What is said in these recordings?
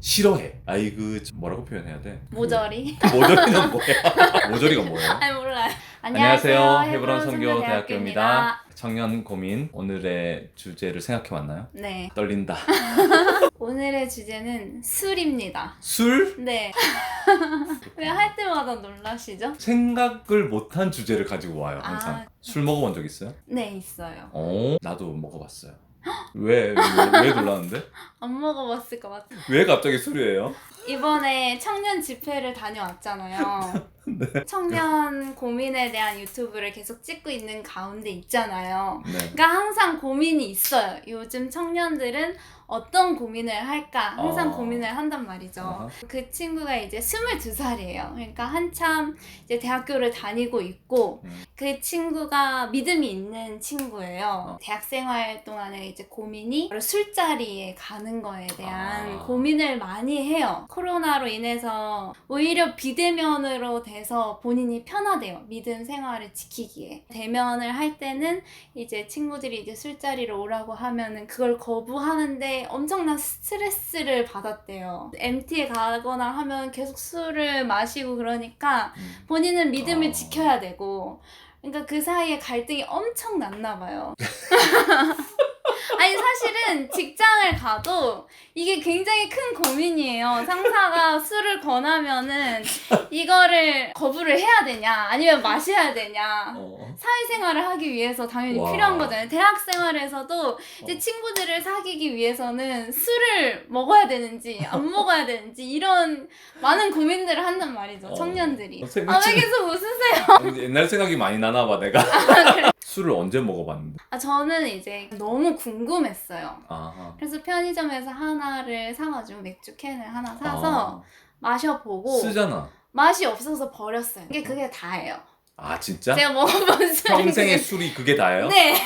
싫어해. 아이고 뭐라고 표현해야 돼? 모조리? 모조리는 뭐야? 모조리가 뭐예요? 아니 몰라요. 안녕하세요. 해브론 선교대학교입니다. 청년 고민 오늘의 주제를 생각해 왔나요? 네. 떨린다. 오늘의 주제는 술입니다. 술? 네. 왜 할 때마다 놀라시죠? 생각을 못한 주제를 가지고 와요 항상. 아. 술 먹어본 적 있어요? 네, 있어요. 나도 먹어봤어요. 왜 놀라는데? 안 먹어봤을 것 같아요. 왜 갑자기 술이에요? 이번에 청년 집회를 다녀왔잖아요. 네. 청년 고민에 대한 유튜브를 계속 찍고 있는 가운데 있잖아요. 네. 그러니까 항상 고민이 있어요. 요즘 청년들은 어떤 고민을 할까 항상 고민을 한단 말이죠. 아하. 그 친구가 이제 22살이에요. 그러니까 한참 이제 대학교를 다니고 있고 그 친구가 믿음이 있는 친구예요. 대학생활 동안에 이제 고민이 바로 술자리에 가는 거에 대한 고민을 많이 해요. 코로나로 인해서 오히려 비대면으로 돼서 본인이 편하대요. 믿음 생활을 지키기에. 대면을 할 때는 이제 친구들이 이제 술자리로 오라고 하면은 그걸 거부하는데 엄청난 스트레스를 받았대요. MT에 가거나 하면 계속 술을 마시고 그러니까 본인은 믿음을 지켜야 되고, 그러니까 그 사이에 갈등이 엄청 났나 봐요. 아니 사실은 직장을 가도 이게 굉장히 큰 고민이에요. 상사가 술을 권하면은 이거를 거부를 해야 되냐 아니면 마셔야 되냐. 사회생활을 하기 위해서 당연히 필요한 거잖아요. 대학생활에서도 이제 친구들을 사귀기 위해서는 술을 먹어야 되는지 안 먹어야 되는지 이런 많은 고민들을 한단 말이죠. 청년들이. 왜 계속 웃으세요? 옛날 생각이 많이 나나 봐 내가. 술을 언제 먹어봤는데? 저는 이제 너무 궁금했어요. 아하. 그래서 편의점에서 하나를 사가지고 맥주 캔을 하나 사서 마셔보고 쓰잖아. 맛이 없어서 버렸어요. 그게 다예요. 아 진짜? 제가 먹어본 술 평생의 술이 그게 다예요? 네.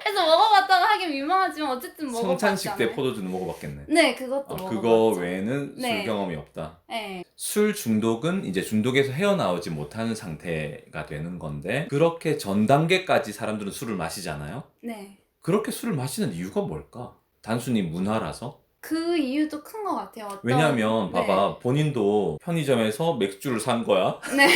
그래서 먹어봤다고 하긴 민망하지만 어쨌든 먹어봤잖아요. 성찬식 때 포도주는 먹어봤겠네. 네, 그것도 먹어봤죠. 그거 외에는 네. 술 경험이 없다. 네. 술 중독은 이제 중독에서 헤어나오지 못하는 상태가 되는 건데, 그렇게 전 단계까지 사람들은 술을 마시잖아요. 네. 그렇게 술을 마시는 이유가 뭘까? 단순히 문화라서? 그 이유도 큰 것 같아요. 왜냐면 네. 봐봐, 본인도 편의점에서 맥주를 산 거야. 네.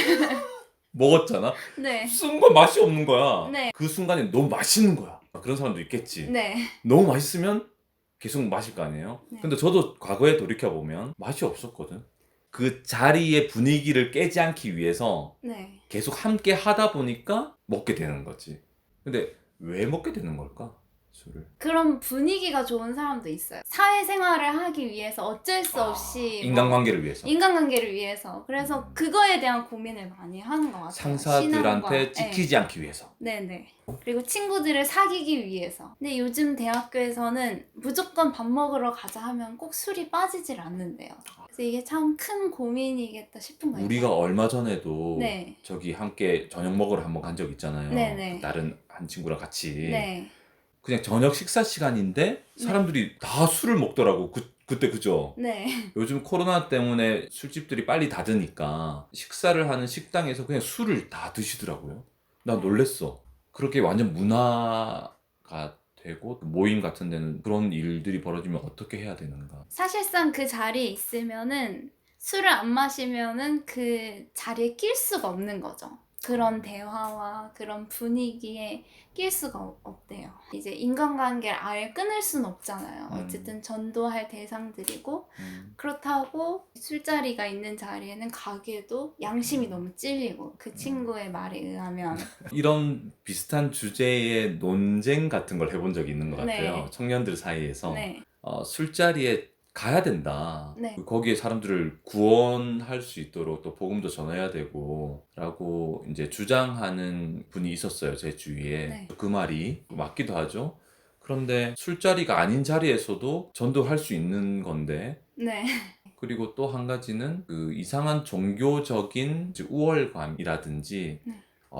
먹었잖아. 네. 순간 맛이 없는 거야. 네. 그 순간에 너무 맛있는 거야. 그런 사람도 있겠지. 네. 너무 맛있으면 계속 마실 거 아니에요? 네. 근데 저도 과거에 돌이켜보면 맛이 없었거든. 그 자리의 분위기를 깨지 않기 위해서 네. 계속 함께 하다 보니까 먹게 되는 거지. 근데 왜 먹게 되는 걸까? 술을. 그런 분위기가 좋은 사람도 있어요. 사회생활을 하기 위해서 어쩔 수 없이 인간관계를 위해서. 인간관계를 위해서. 그래서 그거에 대한 고민을 많이 하는 것 같아요. 상사들한테 찍히지 않기 위해서. 네네. 그리고 친구들을 사귀기 위해서. 근데 요즘 대학교에서는 무조건 밥 먹으러 가자 하면 꼭 술이 빠지질 않는데요. 그래서 이게 참 큰 고민이겠다 싶은 거예요. 우리가 얼마 전에도 네. 저기 함께 저녁 먹으러 한번 간 적 있잖아요. 네네. 다른 한 친구랑 같이. 네. 그냥 저녁 식사 시간인데 사람들이 다 술을 먹더라고. 그때 그죠? 네. 요즘 코로나 때문에 술집들이 빨리 닫으니까 식사를 하는 식당에서 그냥 술을 다 드시더라고요. 나 놀랬어. 그렇게 완전 문화가 되고 모임 같은 데는 그런 일들이 벌어지면 어떻게 해야 되는가. 사실상 그 자리에 있으면은 술을 안 마시면은 그 자리에 낄 수가 없는 거죠. 그런 대화와 그런 분위기에 낄 수가 없대요. 이제 인간관계를 아예 끊을 수는 없잖아요. 어쨌든 전도할 대상들이고 그렇다고 술자리가 있는 자리에는 가기에도 양심이 너무 찔리고 그 친구의 말에 의하면 이런 비슷한 주제의 논쟁 같은 걸 해본 적이 있는 것 같아요. 네. 청년들 사이에서. 네. 술자리에 가야 된다. 네. 거기에 사람들을 구원할 수 있도록 또 복음도 전해야 되고 라고 이제 주장하는 분이 있었어요. 제 주위에. 네. 그 말이 맞기도 하죠. 그런데 술자리가 아닌 자리에서도 전도할 수 있는 건데, 네. 그리고 또 한 가지는 그 이상한 종교적인 이제 우월감이라든지 네.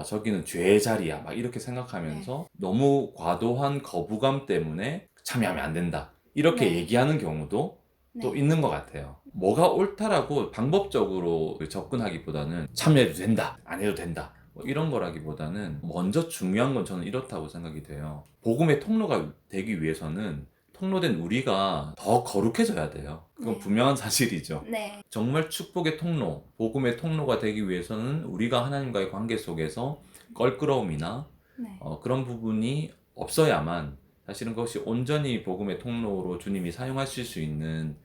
저기는 죄의 자리야 막 이렇게 생각하면서 너무 과도한 거부감 때문에 참여하면 안 된다 이렇게 네. 얘기하는 경우도 또 네. 있는 것 같아요. 뭐가 옳다라고 방법적으로 접근하기보다는 참여해도 된다 안 해도 된다 뭐 이런 거라기보다는 먼저 중요한 건 저는 이렇다고 생각이 돼요. 복음의 통로가 되기 위해서는 통로된 우리가 더 거룩해져야 돼요. 그건 네. 분명한 사실이죠. 네. 정말 축복의 통로, 복음의 통로가 되기 위해서는 우리가 하나님과의 관계 속에서 껄끄러움이나 네. 그런 부분이 없어야만 사실은 그것이 온전히 복음의 통로로 주님이 사용하실 수 있는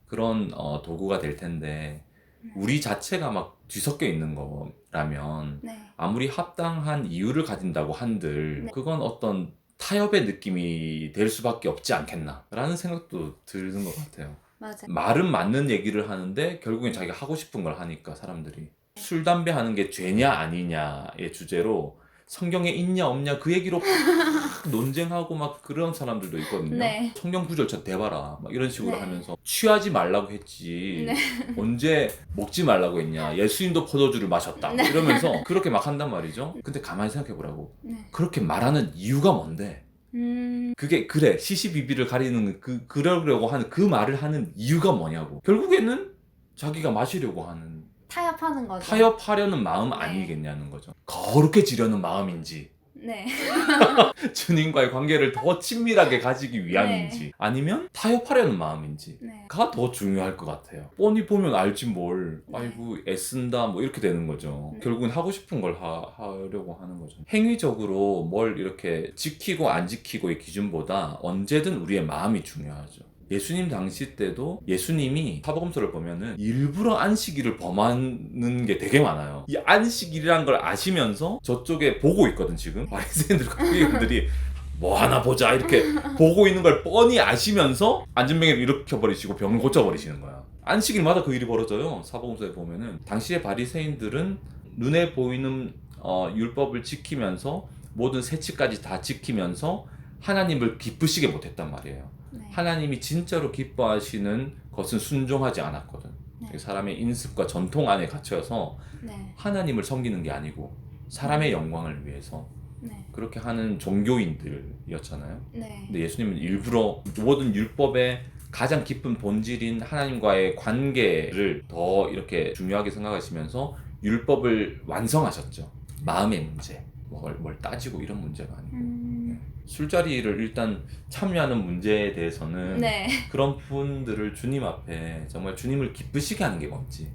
그런 도구가 될 텐데 우리 자체가 막 뒤섞여 있는 거라면 네. 아무리 합당한 이유를 가진다고 한들 네. 그건 어떤 타협의 느낌이 될 수밖에 없지 않겠나 라는 생각도 드는 것 같아요. 맞아요. 말은 맞는 얘기를 하는데 결국엔 자기가 하고 싶은 걸 하니까 사람들이 술, 담배 하는 게 죄냐 아니냐의 주제로 성경에 있냐 없냐 그 얘기로 막 논쟁하고 막 그런 사람들도 있거든요. 네. 성경 구절 저 대봐라 막 이런 식으로 네. 하면서 취하지 말라고 했지 네. 언제 먹지 말라고 했냐 예수님도 포도주를 마셨다 네. 이러면서 그렇게 막 한단 말이죠. 근데 가만히 생각해 보라고. 네. 그렇게 말하는 이유가 뭔데? 그게 그래 시시비비를 가리는 그러려고 하는 그 말을 하는 이유가 뭐냐고. 결국에는 자기가 마시려고 하는 타협하는 거죠. 타협하려는 마음 네. 아니겠냐는 거죠. 거룩해지려는 마음인지 네. 주님과의 관계를 더 친밀하게 가지기 위함인지 네. 아니면 타협하려는 마음인지 네. 가 더 중요할 것 같아요. 뻔히 보면 알지 뭘. 네. 아이고 애쓴다 뭐 이렇게 되는 거죠. 네. 결국은 하고 싶은 걸 하려고 하는 거죠. 행위적으로 뭘 이렇게 지키고 안 지키고의 기준보다 언제든 우리의 마음이 중요하죠. 예수님 당시 때도 예수님이 사복음서를 보면은 일부러 안식일을 범하는 게 되게 많아요. 이 안식일이란 걸 아시면서 저쪽에 보고 있거든 지금. 바리새인들과 서기관들이 뭐 하나 보자 이렇게 보고 있는 걸 뻔히 아시면서 안전병을 일으켜버리시고 병을 고쳐버리시는 거야. 안식일마다 그 일이 벌어져요. 사복음서에 보면은 당시의 바리새인들은 눈에 보이는 율법을 지키면서 모든 세치까지 다 지키면서 하나님을 기쁘시게 못했단 말이에요. 네. 하나님이 진짜로 기뻐하시는 것은 순종하지 않았거든. 네. 사람의 인습과 전통 안에 갇혀서 네. 하나님을 섬기는 게 아니고 사람의 영광을 위해서 네. 그렇게 하는 종교인들이었잖아요. 네. 근데 예수님은 일부러 모든 율법의 가장 깊은 본질인 하나님과의 관계를 더 이렇게 중요하게 생각하시면서 율법을 완성하셨죠. 마음의 문제, 뭘 따지고 이런 문제가 아니고. 술자리를 일단 참여하는 문제에 대해서는 네. 그런 분들을 주님 앞에 정말 주님을 기쁘시게 하는 게 뭔지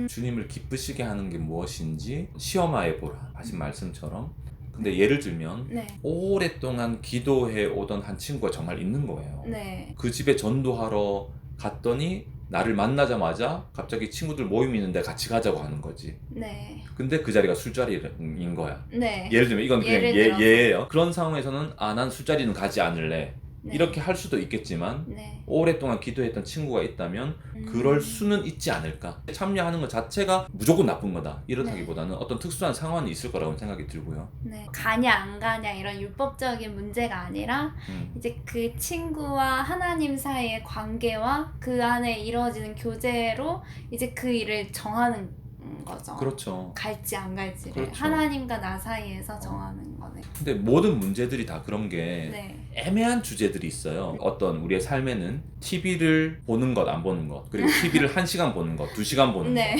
주님을 기쁘시게 하는 게 무엇인지 시험하여 보라 하신 말씀처럼. 근데 예를 들면 네. 오랫동안 기도해 오던 한 친구가 정말 있는 거예요. 네. 그 집에 전도하러 갔더니 나를 만나자마자 갑자기 친구들 모임 있는데 같이 가자고 하는 거지. 네. 근데 그 자리가 술자리인 거야. 네. 예를 들면 이건 그냥 예를 들어서. 예예요. 그런 상황에서는 난 술자리는 가지 않을래. 네. 이렇게 할 수도 있겠지만 네. 오랫동안 기도했던 친구가 있다면 그럴 수는 있지 않을까. 참여하는 것 자체가 무조건 나쁜 거다 이렇다기보다는 어떤 특수한 상황이 있을 거라고 생각이 들고요. 네. 가냐 안 가냐 이런 율법적인 문제가 아니라 이제 그 친구와 하나님 사이의 관계와 그 안에 이루어지는 교제로 이제 그 일을 정하는 거죠. 그렇죠. 갈지 안 갈지를 그렇죠. 하나님과 나 사이에서 정하는 거네. 근데 모든 문제들이 다 그런 게 네. 애매한 주제들이 있어요. 어떤 우리의 삶에는 TV를 보는 것 안 보는 것, 그리고 TV를 1시간 보는 것, 2시간 보는 네.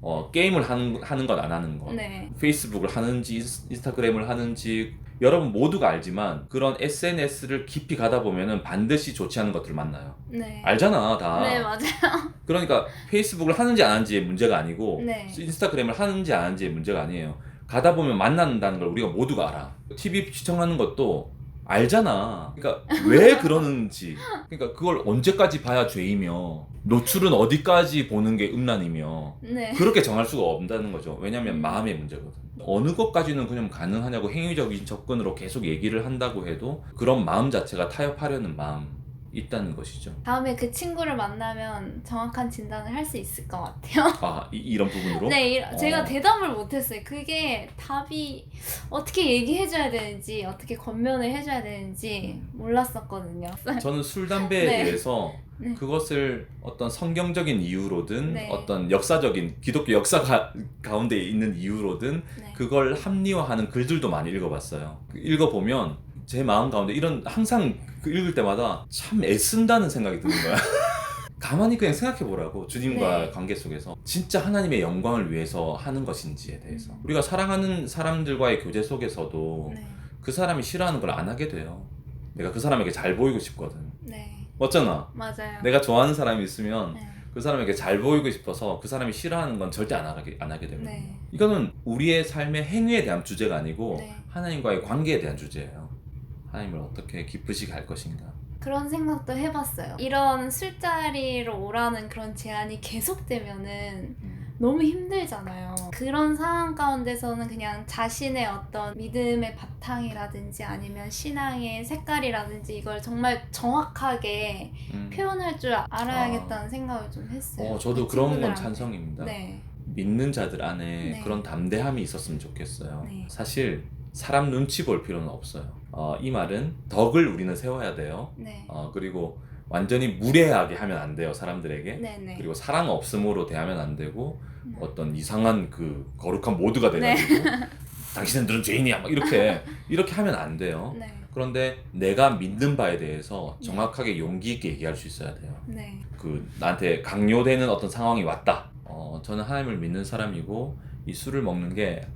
것, 게임을 하는 것 안 하는 것, 네. 페이스북을 하는지 인스타그램을 하는지 여러분 모두가 알지만 그런 SNS를 깊이 가다 보면은 반드시 좋지 않은 것들을 만나요. 네. 알잖아 다. 네, 맞아요. 그러니까 페이스북을 하는지 안 하는지의 문제가 아니고 네. 인스타그램을 하는지 안 하는지의 문제가 아니에요. 가다 보면 만난다는 걸 우리가 모두가 알아. TV 시청하는 것도 알잖아. 그러니까 왜 그러는지. 그러니까 그걸 언제까지 봐야 죄이며 노출은 어디까지 보는 게 음란이며 네. 그렇게 정할 수가 없다는 거죠. 왜냐하면 마음의 문제거든. 어느 것까지는 그냥 가능하냐고 행위적인 접근으로 계속 얘기를 한다고 해도 그런 마음 자체가 타협하려는 마음 있다는 것이죠. 다음에 그 친구를 만나면 정확한 진단을 할 수 있을 것 같아요. 이런 부분으로? 네, 제가 대답을 못했어요. 그게 답이 어떻게 얘기해줘야 되는지, 어떻게 권면을 해줘야 되는지 몰랐었거든요. 저는 술, 담배에 네. 대해서 네. 그것을 어떤 성경적인 이유로든 네. 어떤 역사적인 기독교 역사 가운데 있는 이유로든 네. 그걸 합리화하는 글들도 많이 읽어봤어요. 읽어보면 제 마음 가운데 항상 읽을 때마다 참 애쓴다는 생각이 드는 거야. 가만히 그냥 생각해보라고. 주님과 네. 관계 속에서 진짜 하나님의 영광을 위해서 하는 것인지에 대해서. 우리가 사랑하는 사람들과의 교제 속에서도 네. 그 사람이 싫어하는 걸 안 하게 돼요. 내가 그 사람에게 잘 보이고 싶거든. 네. 맞잖아. 맞아요. 내가 좋아하는 사람이 있으면 네. 그 사람에게 잘 보이고 싶어서 그 사람이 싫어하는 건 절대 안 하게 되거든요. 네. 이거는 우리의 삶의 행위에 대한 주제가 아니고 네. 하나님과의 관계에 대한 주제예요. 하나님을 어떻게 기쁘시게 할 것인가. 그런 생각도 해봤어요. 이런 술자리로 오라는 그런 제안이 계속되면은 너무 힘들잖아요. 그런 상황 가운데서는 그냥 자신의 어떤 믿음의 바탕이라든지 아니면 신앙의 색깔이라든지 이걸 정말 정확하게 표현할 줄 알아야겠다는 생각을 좀 했어요. 저도 그 그런 건 친구들한테. 찬성입니다. 네. 믿는 자들 안에 네. 그런 담대함이 있었으면 좋겠어요. 네. 사실 사람 눈치 볼 필요는 없어요. 이 말은 덕을 우리는 세워야 돼요. 네. 그리고 완전히 무례하게 하면 안 돼요, 사람들에게. 네네. 그리고 사랑 없음으로 대하면 안 되고 어떤 이상한 그 거룩한 모드가 돼가지고 당신들은 죄인이야 막 이렇게 하면 안 돼요. 네. 그런데 내가 믿는 바에 대해서 정확하게 용기 있게 얘기할 수 있어야 돼요. 네. 그 나한테 강요되는 어떤 상황이 왔다. 저는 하나님을 믿는 사람이고 이 술을 먹는 게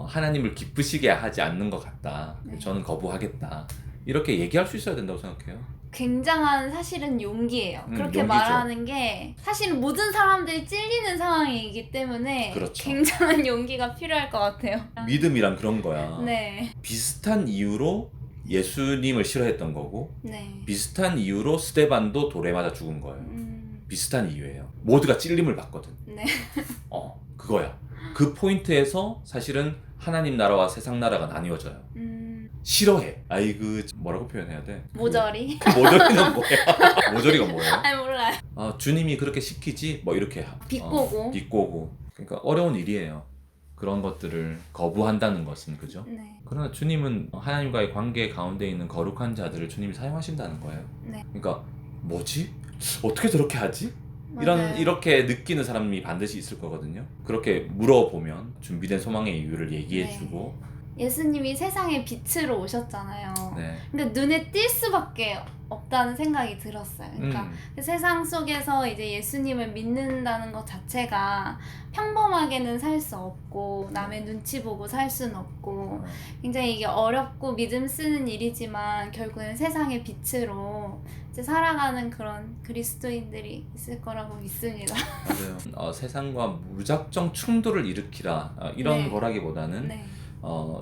하나님을 기쁘시게 하지 않는 것 같다. 네. 저는 거부하겠다. 이렇게 얘기할 수 있어야 된다고 생각해요. 굉장한 사실은 용기예요. 그렇게 용기죠. 말하는 게 사실은 모든 사람들이 찔리는 상황이기 때문에 그렇죠. 굉장한 용기가 필요할 것 같아요. 믿음이란 그런 거야. 네. 비슷한 이유로 예수님을 싫어했던 거고 네. 비슷한 이유로 스데반도 돌에 맞아 죽은 거예요. 비슷한 이유예요. 모두가 찔림을 받거든. 네. 그거야. 그 포인트에서 사실은 하나님 나라와 세상 나라가 나뉘어져요. 싫어해. 아이고 뭐라고 표현해야 돼? 모조리? 그 모조리는 뭐야? 모조리가 뭐예요? 아니 몰라요. 주님이 그렇게 시키지 뭐 이렇게 비꼬고. 비꼬고. 그러니까 어려운 일이에요. 그런 것들을 거부한다는 것은 그죠? 네. 그러나 주님은 하나님과의 관계 가운데 있는 거룩한 자들을 주님이 사용하신다는 거예요. 네. 그러니까 뭐지? 어떻게 저렇게 하지? 맞아요. 이렇게 느끼는 사람이 반드시 있을 거거든요. 그렇게 물어보면 준비된 소망의 이유를 얘기해주고. 예수님이 세상의 빛으로 오셨잖아요. 네. 근데 눈에 띌 수밖에 없다는 생각이 들었어요. 그러니까 그 세상 속에서 이제 예수님을 믿는다는 것 자체가 평범하게는 살 수 없고 남의 눈치 보고 살 수는 없고 굉장히 이게 어렵고 믿음 쓰는 일이지만 결국엔 세상의 빛으로 이제 살아가는 그런 그리스도인들이 있을 거라고 믿습니다. 맞아요. 세상과 무작정 충돌을 일으키라 이런 네. 거라기보다는 네.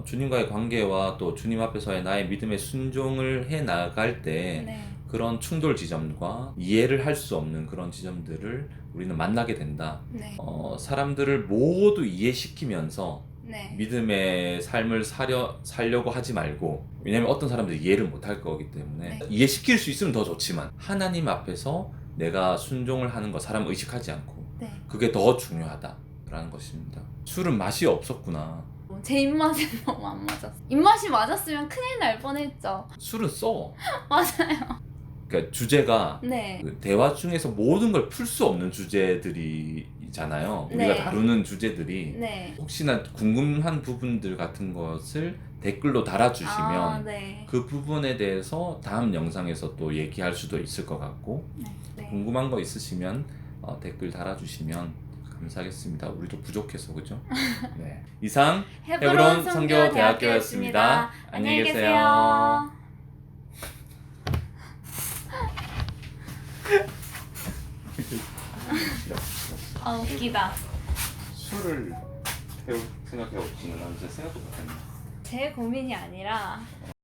주님과의 관계와 또 주님 앞에서의 나의 믿음의 순종을 해 나갈 때 네. 그런 충돌 지점과 이해를 할 수 없는 그런 지점들을 우리는 만나게 된다. 네. 사람들을 모두 이해시키면서 네. 믿음의 삶을 살려고 하지 말고, 왜냐면 어떤 사람들이 이해를 못할 거기 때문에 네. 이해시킬 수 있으면 더 좋지만 하나님 앞에서 내가 순종을 하는 거 사람 의식하지 않고 네. 그게 더 중요하다라는 것입니다. 술은 맛이 없었구나. 제 입맛에 너무 안 맞았어. 입맛이 맞았으면 큰일 날 뻔했죠. 술은 써. 맞아요. 그러니까 주제가 네. 그 대화 중에서 모든 걸 풀 수 없는 주제들이잖아요. 우리가 네. 다루는 주제들이. 네. 혹시나 궁금한 부분들 같은 것을 댓글로 달아주시면 네. 그 부분에 대해서 다음 영상에서 또 얘기할 수도 있을 것 같고, 네. 궁금한 거 있으시면 댓글 달아주시면 감사하겠습니다. 우리도 부족해서 그죠? 네. 이상 헤브론 선교대학교였습니다. 안녕히 계세요. 웃기다. 술을 생각해보시면 난 진짜 생각도 못했네. 제 고민이 아니라